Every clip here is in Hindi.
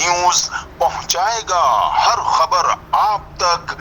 न्यूज पहुंचाएगा हर खबर आप तक।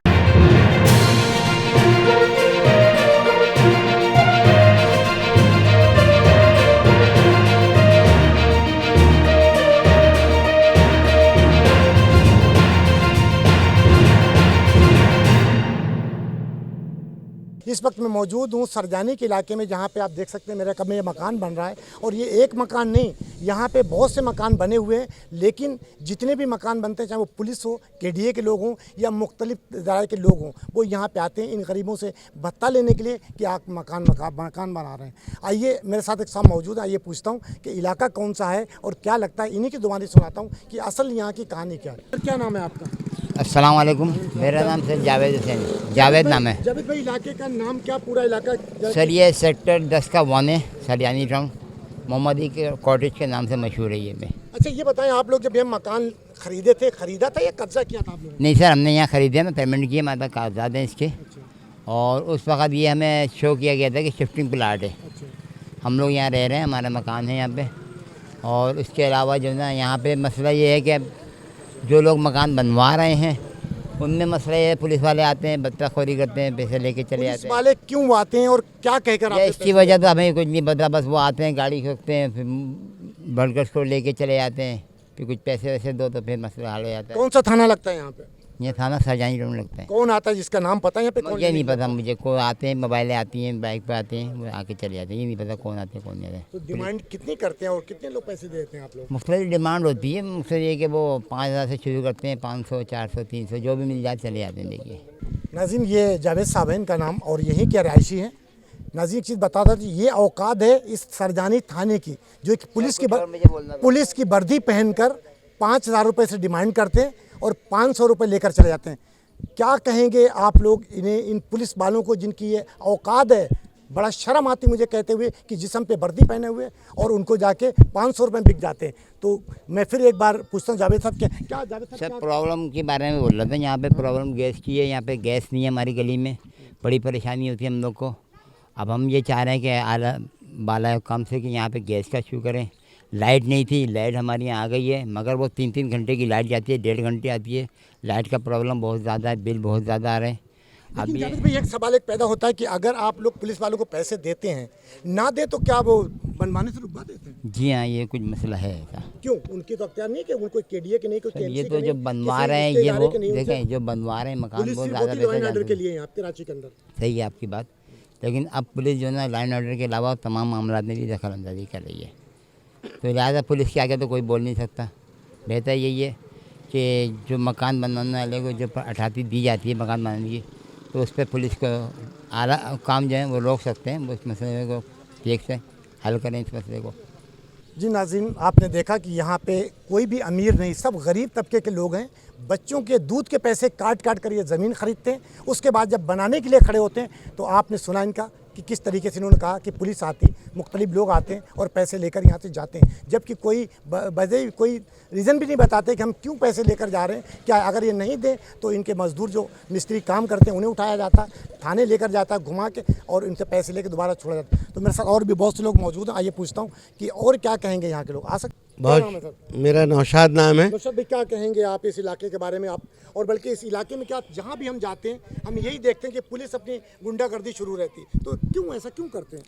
इस वक्त मैं मौजूद हूँ सरजानी के इलाके में, जहाँ पे आप देख सकते हैं मेरा कब में मकान बन रहा है। और ये एक मकान नहीं, यहाँ पे बहुत से मकान बने हुए हैं। लेकिन जितने भी मकान बनते हैं, चाहे वो पुलिस हो, केडीए के लोग हों या मुख्तलिफ दायरे के लोग हों, वो यहाँ पे आते हैं इन गरीबों से भत्ता लेने के लिए कि आप मकान बना रहे हैं। आइए मेरे साथ एक साहब मौजूद है, आइए पूछता हूँ कि इलाका कौन सा है और क्या लगता है। इन्हीं की जुबानी सुनाता हूँ कि असल यहाँ की कहानी क्या है। क्या नाम है आपका? अस्सलाम वालेकुम, मेरा नाम सर जावेद हुसैन, जावेद नाम है। जावेद भाई, इलाके का नाम क्या, पूरा इलाका? सर ये सेक्टर 10 का 1 है, सरयानी टाउन, मोहम्मदी के कॉटेज के नाम से मशहूर है ये में। अच्छा ये बताएं, आप लोग जब ये मकान खरीदे थे, खरीदा था या कब्जा किया था आप लोगों ने? नहीं सर, हमने यहाँ ख़रीदे, मैं पेमेंट किया, हमारे पास कागजात हैं इसके। और उस वक्त ये हमें शो किया गया था कि शिफ्टिंग प्लाट है। हम लोग यहाँ रह रहे हैं, हमारा मकान है यहाँ पे। और उसके अलावा जो ना यहाँ पे मसला ये है कि जो लोग मकान बनवा रहे हैं उनमें मसला ये है, पुलिस वाले आते हैं, बदतखोरी करते हैं, पैसे लेके चले जाते हैं। पुलिस वाले क्यों आते हैं और क्या कहकर आते हैं? इसकी वजह तो हमें कुछ नहीं पता, बस वो आते हैं, गाड़ी ठोकते हैं, फिर बर्गर्स को लेके चले जाते हैं, फिर कुछ पैसे वैसे दो तो फिर मसला हल हो जाता है। कौन सा थाना लगता है यहाँ पे? ये थाना सरजानी टाउन लगता है। कौन आता है जिसका नाम पता है यहाँ पे? कौन? ये नहीं पता मुझे, कोई आते हैं, मोबाइलें आती हैं, बाइक पे आते हैं, वो आके चले जाते हैं, ये नहीं पता कौन आते हैं कौन नहीं आते। तो डिमांड कितनी करते हैं और कितने लोग पैसे देते हैं आप लोग? मुख्तलिफ डिमांड होती है, मुख्तलिफ ये कि वो 5,000 से शुरू करते हैं, 500, 400, 300 जो भी मिल जाए चले जाते हैं। देखिए नाज़रीन, ये जावेद साहब है इनका नाम और यहीं के रहायशी हैं। नाज़रीन एक चीज़ बता था, ये औकात है इस सरजानी थाने की, जो एक पुलिस की वर्दी पहनकर 5,000 रुपये से डिमांड करते हैं और 500 रुपये लेकर चले जाते हैं। क्या कहेंगे आप लोग इन्हें, इन पुलिस वालों को जिनकी ये औकात है? बड़ा शर्म आती मुझे कहते हुए कि जिस्म पे वर्दी पहने हुए और उनको जाके 500 रुपये में बिक जाते हैं। तो मैं फिर एक बार पूछता हूँ जावेद साहब, क्या जावेद साहब सर प्रॉब्लम के बारे में बोल रहा था। यहाँ पे प्रॉब्लम गैस की है, यहाँ पे गैस नहीं है हमारी गली में, बड़ी परेशानी होती है हम लोग को। अब हम ये चाह रहे हैं कि आला बाला काम से कि यहाँ पे गैस का शुरू करें। लाइट नहीं थी, लाइट हमारे यहाँ आ गई है, मगर वो 3-3 घंटे की लाइट जाती है, 1.5 घंटे आती है। लाइट का प्रॉब्लम बहुत ज़्यादा है, बिल बहुत ज़्यादा आ रहे हैं। लेकिन जावेद भाई एक सवाल एक पैदा होता है कि अगर आप लोग पुलिस वालों को पैसे देते हैं, ना दे तो क्या वो बनवाने से रुकवा देते हैं? जी हाँ, ये कुछ मसला है ऐसा। क्यों? उनकी तो अख्तियार नहीं है कि उनको केडीए के नहीं, कोई ये तो जो बनवा रहे हैं, ये वो देखें, जो बनवा रहे हैं मकान बहुत ज़्यादा ऑर्डर के लिए आपके रांची के अंदर। सही है आपकी बात, लेकिन अब पुलिस जो है ना लाइन ऑर्डर के अलावा तमाम मामला में भी दखल अंदाजी कर रही है। तो लिहाजा पुलिस के आगे तो कोई बोल नहीं सकता। बेहतर यही है कि जो मकान बनवाने वाले को जो अठाती दी जाती है मकान बनाने की, तो उस पर पुलिस को आला काम जो है वो रोक सकते हैं, वो इस मसले को ठीक से हल करें इस मसले को। जी नाज़रीन, आपने देखा कि यहाँ पे कोई भी अमीर नहीं, सब गरीब तबके के लोग हैं। बच्चों के दूध के पैसे काट काट कर ये ज़मीन ख़रीदते हैं, उसके बाद जब बनाने के लिए खड़े होते हैं तो आपने सुना इनका कि किस तरीके से इन्होंने कहा कि पुलिस आती, मुख्तलिफ लोग आते हैं और पैसे लेकर यहाँ से जाते हैं, जबकि कोई वजह, कोई रीज़न भी नहीं बताते कि हम क्यों पैसे लेकर जा रहे हैं। क्या अगर ये नहीं दें तो इनके मज़दूर जो मिस्त्री काम करते हैं उन्हें उठाया जाता है, थाने लेकर जाता है घुमा के, और इनसे पैसे लेकर दोबारा छोड़ा जाता है। तो मेरे साथ और भी बहुत से लोग मौजूद हैं, आइए पूछता हूँ कि और क्या कहेंगे यहाँ के लोग। आ सकते? बहुत, मेरा नौशाद नाम है। नौशाद भाई, क्या कहेंगे आप इस इलाके के बारे में? आप और बल्कि इस इलाके में क्या, जहाँ भी हम जाते हैं हम यही देखते हैं कि पुलिस अपनी गुंडागर्दी शुरू रहती है, तो क्यों ऐसा क्यों करते हैं?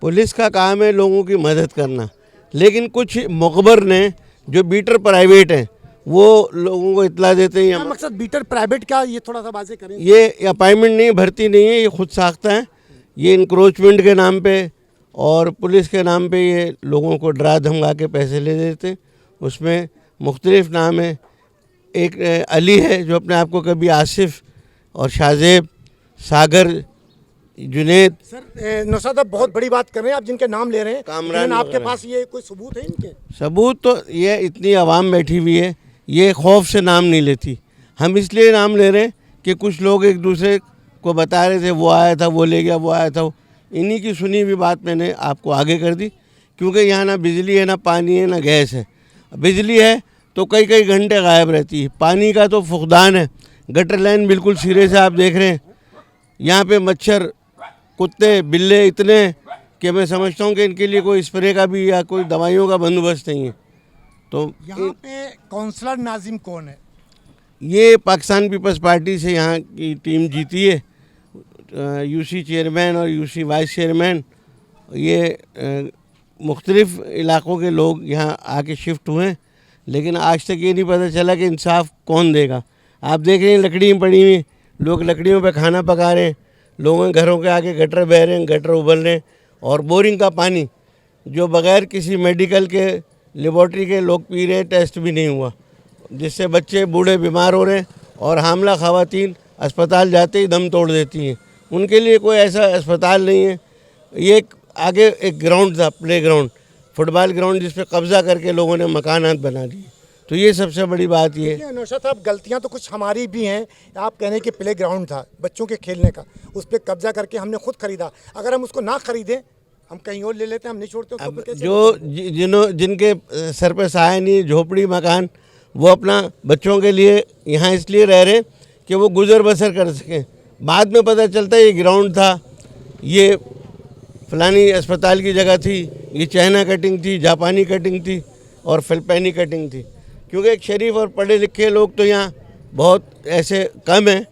पुलिस का काम है लोगों की मदद करना, लेकिन कुछ मुखबर ने जो बीटर प्राइवेट हैं वो लोगों को इतला देते हैं। मकसद बीटर प्राइवेट क्या, ये थोड़ा सा वाज़ेह करें। ये अपॉइंटमेंट नहीं, भर्ती नहीं है, ये खुद साख्ता है। ये इंक्रोचमेंट के नाम पे और पुलिस के नाम पे ये लोगों को डरा धमका के पैसे ले देते। उसमें मुख्तलिफ नाम है। एक अली है जो अपने आप को कभी आसिफ और शाहजेब, सागर, जुनेद। सर नौशाद, आप बहुत बड़ी बात कर रहे हैं, आप जिनके नाम ले रहे हैं, कामरान, आपके पास ये कोई सबूत है इनके? सबूत तो ये इतनी आवाम बैठी हुई है, ये खौफ से नाम नहीं लेती। हम इसलिए नाम ले रहे हैं कि कुछ लोग एक दूसरे को बता रहे थे वो आया था, वो ले गया, वो आया था। इन्हीं की सुनी हुई बात मैंने आपको आगे कर दी, क्योंकि यहाँ ना बिजली है, ना पानी है, ना गैस है। बिजली है तो कई कई घंटे गायब रहती है, पानी का तो फुकदान है, गटर लाइन बिल्कुल सिरे से आप देख रहे हैं। यहाँ पे मच्छर, कुत्ते, बिल्ले इतने कि मैं समझता हूँ कि इनके लिए कोई स्प्रे का भी या कोई दवाइयों का बंदोबस्त नहीं है। तो यहाँ पे काउंसलर नाजिम कौन है? ये पाकिस्तान पीपल्स पार्टी से यहाँ की टीम जीती है। यूसी चेयरमैन और यूसी वाइस चेयरमैन, ये मुख्तलिफ़ इलाक़ों के लोग यहाँ आके शिफ्ट हुए हैं, लेकिन आज तक ये नहीं पता चला कि इंसाफ कौन देगा। आप देख रहे हैं लकड़ियाँ पड़ी हुई, लोग लकड़ियों पे खाना पका रहे हैं, लोगों के घरों के आगे गटर बह रहे हैं, गटर उबल रहे हैं, और बोरिंग का पानी जो बग़ैर किसी मेडिकल के लेबॉर्ट्री के लोग पी रहे हैं, टेस्ट भी नहीं हुआ, जिससे बच्चे बूढ़े बीमार हो रहे हैं और हामला ख़वातीन अस्पताल जाते ही दम तोड़ देती हैं। उनके लिए कोई ऐसा अस्पताल नहीं है। ये आगे एक ग्राउंड था, प्ले ग्राउंड, फुटबॉल ग्राउंड, जिस पे कब्ज़ा करके लोगों ने मकानात बना लिए। तो ये सबसे बड़ी बात ये है। नौशाद साहब, गलतियाँ तो कुछ हमारी भी हैं। आप कहने के प्ले ग्राउंड था बच्चों के खेलने का, उस पर कब्जा करके हमने खुद ख़रीदा। अगर हम उसको ना ख़रीदें, हम कहीं और ले लेते हैं, हम नहीं छोड़ते उसको। अब जो जिनके सर पे साया नहीं, झोपड़ी मकान, वो अपना बच्चों के लिए यहाँ इसलिए रह रहे कि वो गुजर बसर कर सकें। बाद में पता चलता है ये ग्राउंड था, ये फलानी अस्पताल की जगह थी, ये चाइना कटिंग थी, जापानी कटिंग थी और फिलिपाइनी कटिंग थी। क्योंकि एक शरीफ और पढ़े लिखे लोग तो यहाँ बहुत ऐसे कम हैं।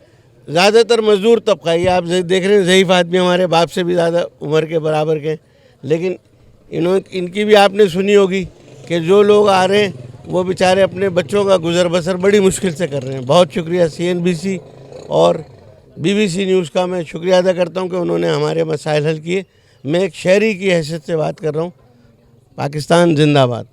ज़्यादातर मज़दूर तबका, ये आप देख रहे हैं, ज़ईफ़ आदमी हमारे बाप से भी ज़्यादा उम्र के बराबर के। लेकिन इनकी भी आपने सुनी होगी कि जो लोग आ रहे हैं वो बेचारे अपने बच्चों का गुजर बसर बड़ी मुश्किल से कर रहे हैं। बहुत शुक्रिया CNBC और BBC न्यूज़ का मैं शुक्रिया अदा करता हूँ कि उन्होंने हमारे मसाइल हल किए। मैं एक शहरी की हैसियत से बात कर रहा हूँ। पाकिस्तान जिंदाबाद।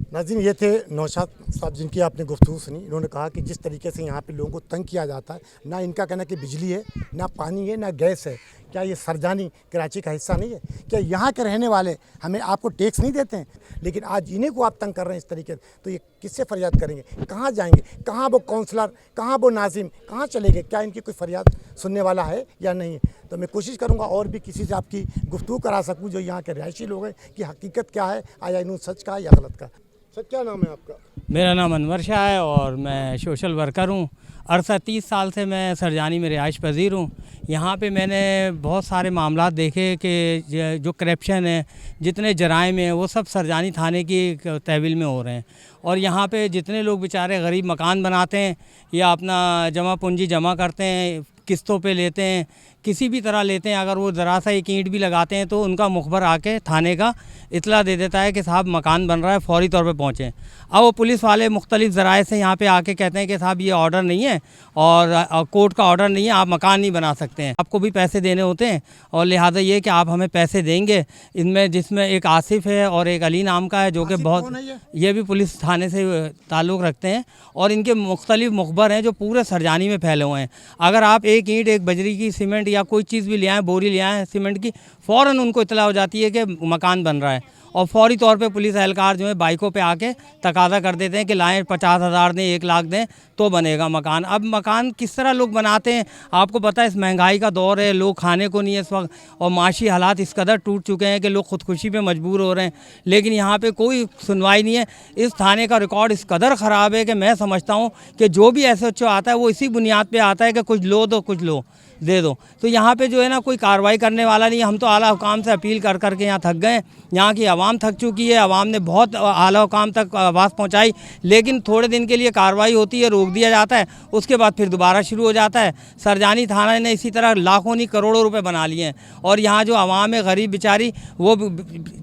नाज़रीन, ये थे नौशाद साहब जिनकी आपने गुफ्तगू सुनी। इन्होंने कहा कि जिस तरीके से यहाँ पे लोगों को तंग किया जाता है, ना इनका कहना कि बिजली है, ना पानी है, ना गैस है। क्या ये सरजानी कराची का हिस्सा नहीं है? क्या यहाँ के रहने वाले हमें आपको टैक्स नहीं देते हैं? लेकिन आज इन्हीं को आप तंग कर रहे हैं इस तरीके से, तो ये किससे फरियाद करेंगे? कहाँ जाएंगे? कहाँ वो काउंसलर, कहाँ वो नाजिम, कहाँ चले गए? क्या इनकी कोई फरियाद सुनने वाला है या नहीं है? तो मैं कोशिश करूँगा और भी किसी से आपकी गुफ्तगू करा सकूँ जो यहाँ के रिहायशी लोग हैं, कि हकीकत क्या है, आया इन्होंने सच कहा या गलत कहा। सर, क्या नाम है आपका? मेरा नाम अनवर शाह है और मैं सोशल वर्कर हूँ। अरसा 30 साल से मैं सरजानी में रिहाइश पजीर हूँ। यहाँ पे मैंने बहुत सारे मामला देखे कि जो करप्शन है, जितने जराइम हैं, वो सब सरजानी थाने की तहवील में हो रहे हैं। और यहाँ पे जितने लोग बेचारे गरीब मकान बनाते हैं या अपना जमा पूंजी जमा करते हैं, किस्तों पे लेते हैं, किसी भी तरह लेते हैं, अगर वो ज़रा सा एक ईंट भी लगाते हैं तो उनका मुखबर आके थाने का इतला दे देता है कि साहब मकान बन रहा है, फौरी तौर पे पहुँचें। अब वो पुलिस वाले मुख्तलिफ़ ज़राए से यहाँ पे आके कहते हैं कि साहब ये ऑर्डर नहीं है और कोर्ट का ऑर्डर नहीं है, आप मकान नहीं बना सकते हैं, आपको भी पैसे देने होते हैं और लिहाजा ये कि आप हमें पैसे देंगे। इनमें जिसमें एक आसिफ है और एक अली नाम का है, जो कि बहुत, ये भी पुलिस थाने से ताल्लुक़ रखते हैं और इनके मुख्तलिफ़ मुखबर हैं जो पूरे सरजानी में फैले हुए हैं। अगर आप एक ईंट, एक बजरी की सीमेंट या कोई चीज़ भी ले आएँ, बोरी ले आएँ सीमेंट की, फ़ौरन उनको इतला हो जाती है कि मकान बन रहा है और फौरी तौर पे पुलिस एहलकार जो है बाइकों पे आके तकाजा कर देते हैं कि लाएँ 50,000 दें, 1 लाख दें तो बनेगा मकान। अब मकान किस तरह लोग बनाते हैं आपको पता है, इस महंगाई का दौर है, लोग खाने को नहीं है इस वक्त और माशी हालात इस कदर टूट चुके हैं कि लोग ख़ुदकुशी पे मजबूर हो रहे हैं। लेकिन यहाँ पे कोई सुनवाई नहीं है। इस थाने का रिकॉर्ड इस कदर ख़राब है कि मैं समझता हूँ कि जो भी SHO आता है वो इसी बुनियाद पर आता है कि कुछ लो दो, कुछ लो दे दो। तो यहाँ पे जो है ना कोई कार्रवाई करने वाला नहीं है। हम तो आला हुकाम से अपील कर कर के यहाँ थक गए। यहाँ की आवाम थक चुकी है, आवाम ने बहुत आला हुकाम तक आवाज़ पहुँचाई, लेकिन थोड़े दिन के लिए कार्रवाई होती है, रोक दिया जाता है, उसके बाद फिर दोबारा शुरू हो जाता है। सरजानी थाना ने इसी तरह लाखों नहीं करोड़ों रुपए बना लिए हैं और यहाँ जो आवाम है गरीब बेचारी, वो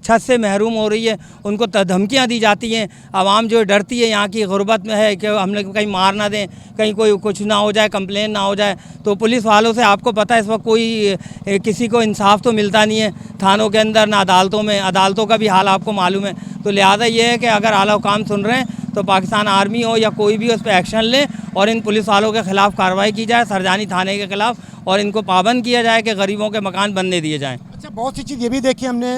छत से महरूम हो रही है, उनको धमकियाँ दी जाती हैं। आवाम जो डरती है, यहाँ की गुर्बत में है कि हम लोग कहीं मार ना दें, कहीं कोई कुछ ना हो जाए, कंप्लेन ना हो जाए। तो पुलिस वालों से आपको पता है इस वक्त कोई किसी को इंसाफ तो मिलता नहीं है थानों के अंदर, ना अदालतों में। अदालतों का भी हाल आपको मालूम है। तो लिहाजा ये है कि अगर आला हुकाम सुन रहे हैं तो पाकिस्तान आर्मी हो या कोई भी उस पर एक्शन ले और इन पुलिस वालों के ख़िलाफ़ कार्रवाई की जाए, सरजानी थाने के ख़िलाफ़, और इनको पाबंद किया जाए कि गरीबों के मकान बनने दिए जाएँ। अच्छा, बहुत सी चीज़ ये भी देखी हमने,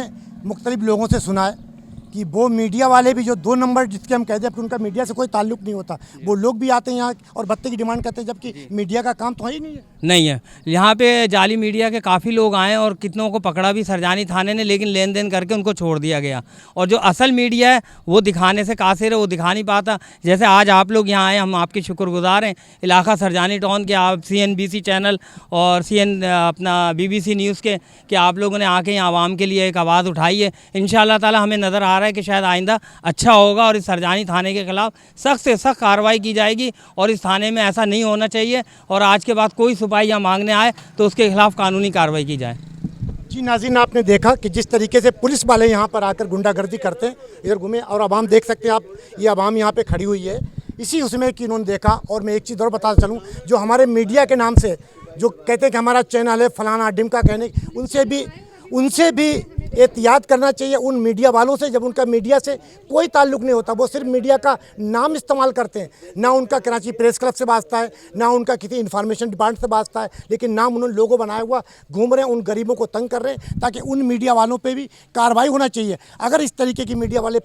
मुख्तलिफ लोगों से सुना है कि वो मीडिया वाले भी जो 2 नंबर जिसके हम कहते हैं कि उनका मीडिया से कोई ताल्लुक़ नहीं होता, वो लोग भी आते हैं यहाँ और भत्ते की डिमांड करते हैं, जबकि मीडिया का काम तो है ही नहीं है। नहीं है। यहाँ पे जाली मीडिया के काफ़ी लोग आए और कितनों को पकड़ा भी सरजानी थाने ने, लेकिन लेन देन करके उनको छोड़ दिया गया। और जो असल मीडिया है वो दिखाने से कासिर है, वो दिखा नहीं पाता। जैसे आज आप लोग यहाँ आए, हम आपके शुक्रगुजार हैं। इलाका सरजानी टाउन के आप CNBC चैनल और अपना BBC न्यूज़ के कि आप लोगों ने आके यहाँ आवाम के लिए एक आवाज़ उठाई है। इंशाअल्लाह ताला हमें नज़र आ रहा है कि शायद आइंदा अच्छा होगा और इस सरजानी थाने के ख़िलाफ़ सख्त से सख्त कार्रवाई की जाएगी और इस थाने में ऐसा नहीं होना चाहिए और आज के बाद कोई सिपाही यहाँ मांगने आए तो उसके खिलाफ कानूनी कार्रवाई की जाए। जी नाज़रीन, आपने देखा कि जिस तरीके से पुलिस वाले यहाँ पर आकर गुंडागर्दी करते हैं। इधर घूमे और आवाम देख सकते हैं आप, ये आवाम यहाँ पे खड़ी हुई है इसी उसमें कि इन्होंने देखा। और मैं एक चीज़ और बताता चलूँ, जो हमारे मीडिया के नाम से जो कहते हैं कि हमारा चैनल है फलाना डिमका, कहने उनसे भी एहतियात करना चाहिए। उन मीडिया वालों से, जब उनका मीडिया से कोई ताल्लुक़ नहीं होता, वो सिर्फ मीडिया का नाम इस्तेमाल करते हैं। ना उनका कराची प्रेस क्लब से वास्ता है, ना उनका किसी इन्फॉर्मेशन डिपार्टमेंट से वास्ता है, लेकिन नाम उन्होंने लोगों बनाया हुआ घूम रहे हैं, उन गरीबों को तंग कर रहे हैं, ताकि उन मीडिया वालों पे भी कार्रवाई होना चाहिए। अगर इस तरीके की मीडिया वाले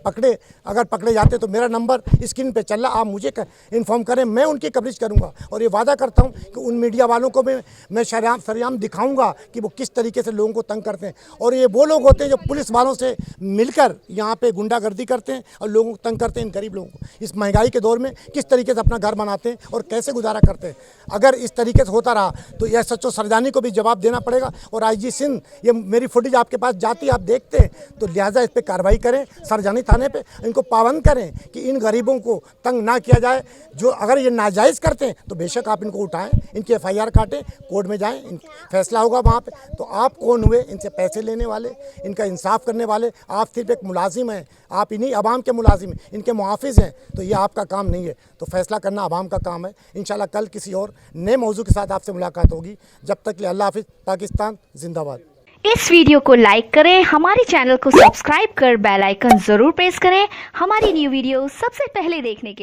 अगर पकड़े जाते तो मेरा नंबर स्क्रीन पर चल रहा, आप मुझे इन्फॉर्म करें, मैं उनकी कवरेज करूँगा। और ये वादा करता हूँ कि उन मीडिया वालों को मैं सरेआम दिखाऊँगा कि वो किस तरीके से लोगों को तंग करते हैं। और ये वो लोग होते हैं जो पुलिस वालों से मिलकर यहाँ पे गुंडागर्दी करते हैं और लोगों को तंग करते हैं। इन गरीब लोगों को इस महंगाई के दौर में किस तरीके से अपना घर बनाते हैं और कैसे गुजारा करते हैं। अगर इस तरीके से होता रहा तो यह SHO सरजानी को भी जवाब देना पड़ेगा। और IG सिंध, ये मेरी फुटेज आपके पास जाती है, आप देखते हैं, तो लिहाजा इस पर कार्रवाई करें, सरजानी थाने पे इनको पाबंद करें कि इन गरीबों को तंग ना किया जाए। जो अगर ये नाजायज़ करते हैं तो बेशक आप इनको उठाएं, इनकी FIR काटें, कोर्ट में जाएँ, फैसला होगा वहाँ पर। तो आप कौन हुए इनसे पैसे लेने वाले, इनका इंसाफ करने वाले? आप सिर्फ एक मुलाजिम हैं, आप इन्हीं आवाम के मुलाजिम हैं, इनके मुहाफिज हैं। तो ये आपका काम नहीं है, तो फैसला करना आवाम का काम है। इंशाल्लाह कल किसी और नए मौजू के साथ आपसे मुलाकात होगी। जब तक के लिए अल्लाह हाफिज़। पाकिस्तान जिंदाबाद। इस वीडियो को लाइक करें, हमारे चैनल को सब्सक्राइब कर बेल आइकन जरूर प्रेस करें हमारी न्यू वीडियो सबसे पहले देखने के लिए।